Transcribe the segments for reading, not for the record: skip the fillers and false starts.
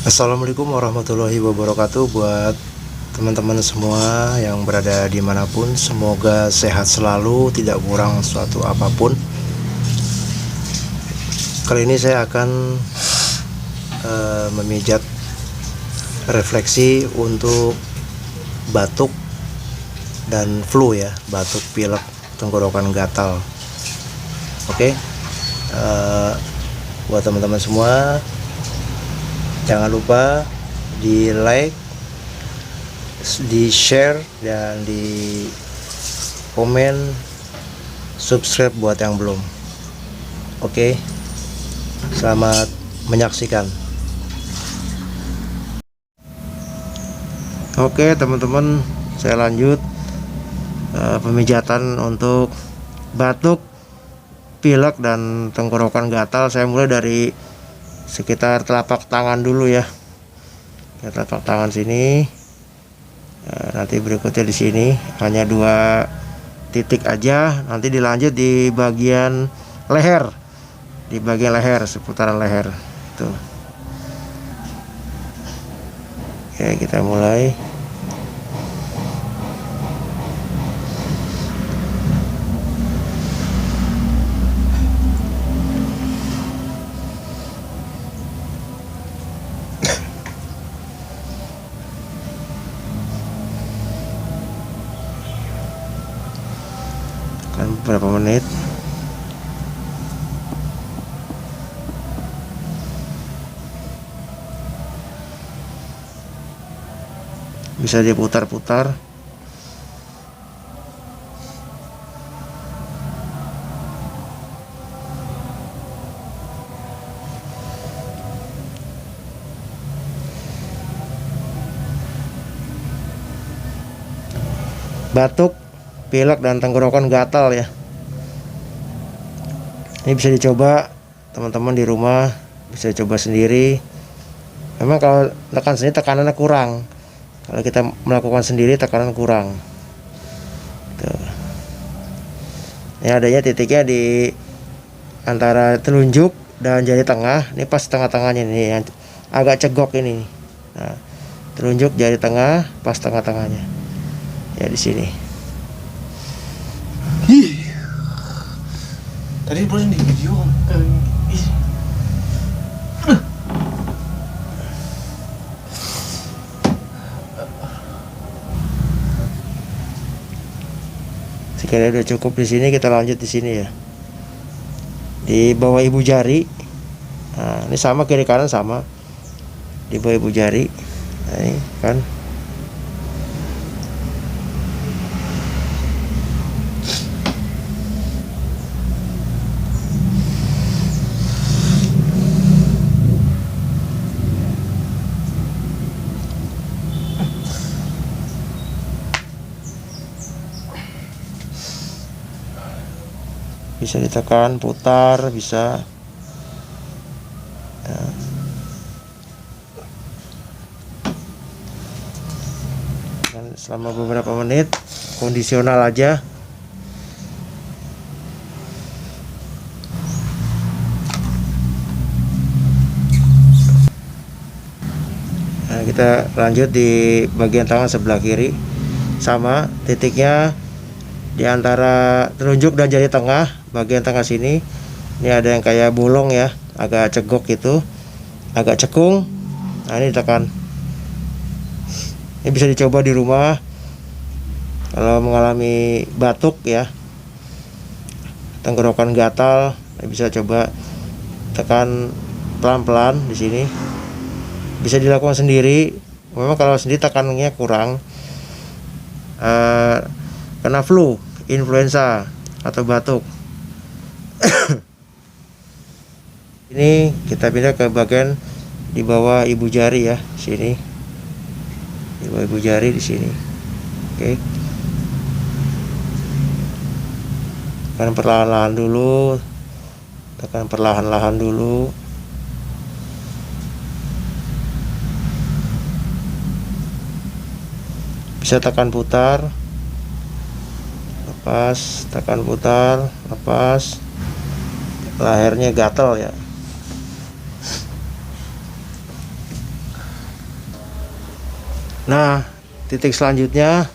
Assalamualaikum warahmatullahi wabarakatuh. Buat teman-teman semua yang berada dimanapun, semoga sehat selalu, tidak kurang suatu apapun. Kali ini saya akan memijat refleksi untuk batuk dan flu ya, batuk, pilek, tenggorokan gatal. Oke, buat teman-teman semua, jangan lupa di like, di share, dan di komen, subscribe buat yang belum. Oke, selamat menyaksikan. Oke teman-teman, saya lanjut pemijatan untuk batuk, pilek, dan tenggorokan gatal. Saya mulai dari sekitar telapak tangan dulu ya, telapak tangan sini. Nanti berikutnya di sini hanya 2 titik aja. Nanti dilanjut di bagian leher, seputaran leher tuh. Oke, kita mulai. Berapa menit? Bisa diputar-putar. Batuk, pilek, dan tenggorokan gatal ya. Ini bisa dicoba teman-teman di rumah, bisa coba sendiri. Memang kalau tekan sendiri tekanannya kurang. Kalau kita melakukan sendiri tekanan kurang. Tuh. Ini adanya titiknya di antara telunjuk dan jari tengah. Ini pas tengah-tengahnya nih, yang agak cegok ini. Nah, telunjuk, jari tengah, pas tengah-tengahnya. Ya di sini. Tadi belum di video Sekali udah cukup di sini, kita lanjut di sini ya. Di bawah ibu jari. Nah, ini sama, kiri kanan sama. Di bawah ibu jari. Nah, ini kan. Bisa ditekan, putar, bisa. Nah. Dan selama beberapa menit, kondisional aja. Nah, kita lanjut di bagian tangan sebelah kiri. Sama, titiknya di antara telunjuk dan jari tengah, bagian tengah sini. Ini ada yang kayak bolong ya, agak cegok gitu, agak cekung. Nah, ini ditekan. Ini bisa dicoba di rumah kalau mengalami batuk ya, tenggorokan gatal. Bisa coba tekan pelan-pelan di sini. Bisa dilakukan sendiri. Memang kalau sendiri tekanannya kurang. Kena flu, influenza, atau batuk. Ini kita pindah ke bagian di bawah ibu jari ya, sini. Di bawah ibu jari di sini. Oke. Tekan perlahan-lahan dulu. Tekan perlahan-lahan dulu. Bisa tekan putar. Lepas, tekan putar, lepas. Lehernya gatal ya. Nah, titik selanjutnya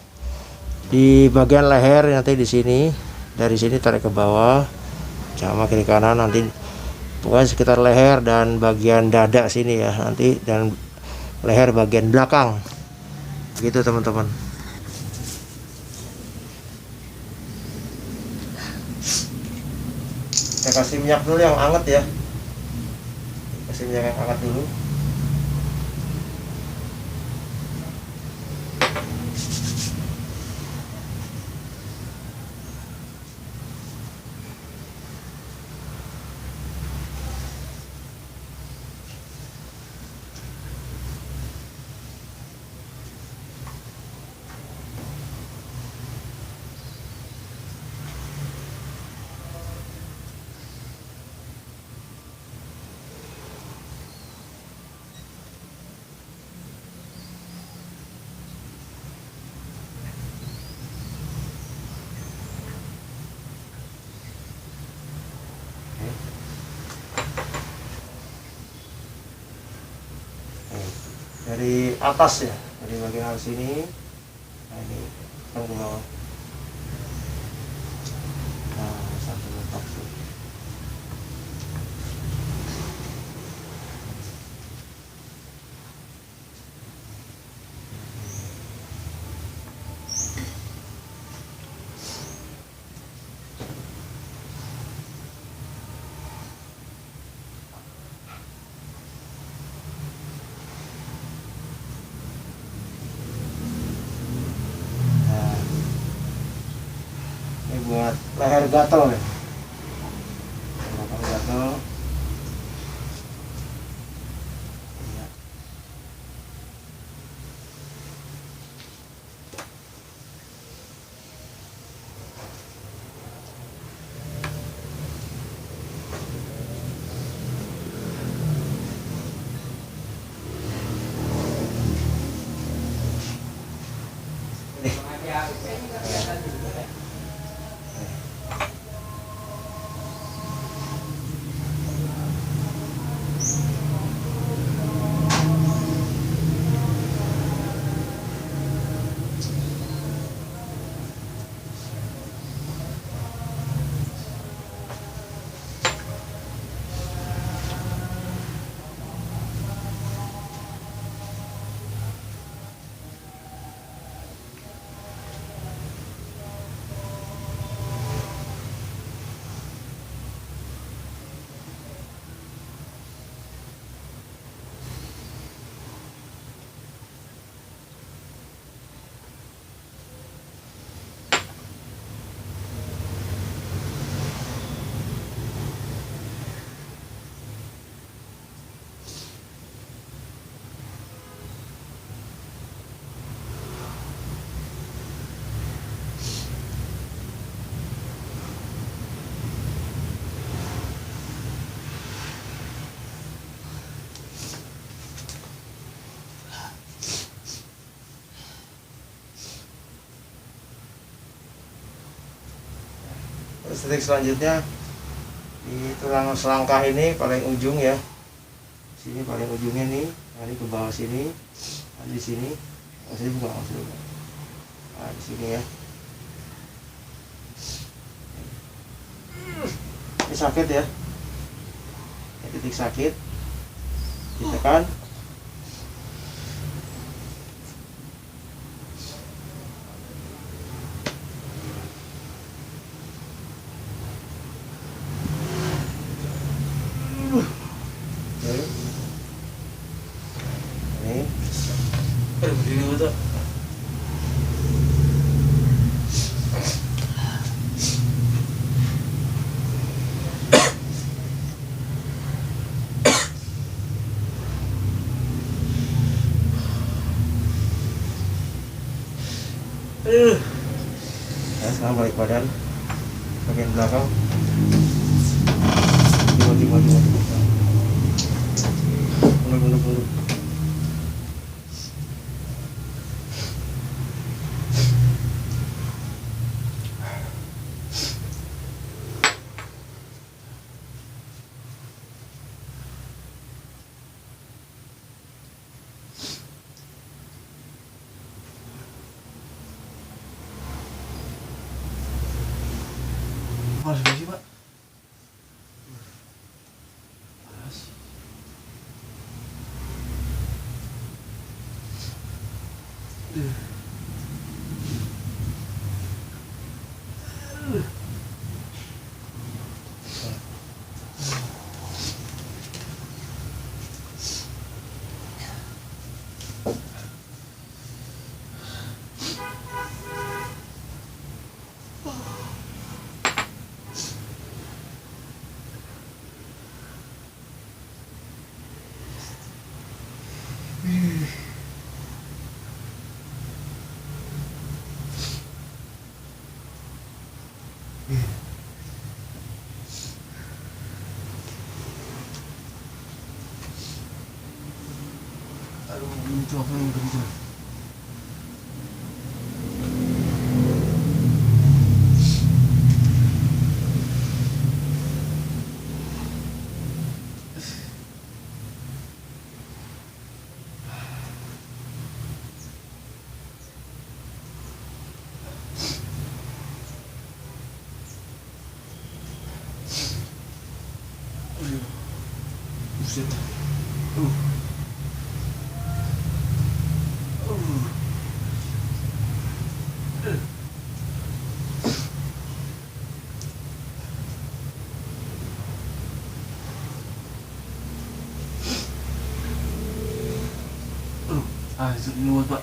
di bagian leher, nanti di sini, dari sini tarik ke bawah sama kiri kanan, nanti pokoknya sekitar leher dan bagian dada sini ya, nanti, dan leher bagian belakang gitu teman-teman. Kita kasih minyak dulu yang hangat ya, kasih minyak yang hangat dulu. Dari atas ya, dari bagian atas sini. Nah, ini kan ke bawah. Nah, satu letak tuh. Nah, ini buat leher gatel ya. Leher gatel. Terus titik selanjutnya di tulang selangkah ini paling ujung ya, sini paling ujungnya nih, ini ke bawah sini, di sini, sini buka maksudnya, nah di sini ya. Ini sakit ya, ini titik sakit, ditekan. Ini berdiri betul. Ya, sekarang balik badan bagian belakang. Maju. Mundur. Panas banget sih, Pak. Panas. Aduh, itu apa yang kencang? Aduh, buset. Ah, itu ini buat Pak.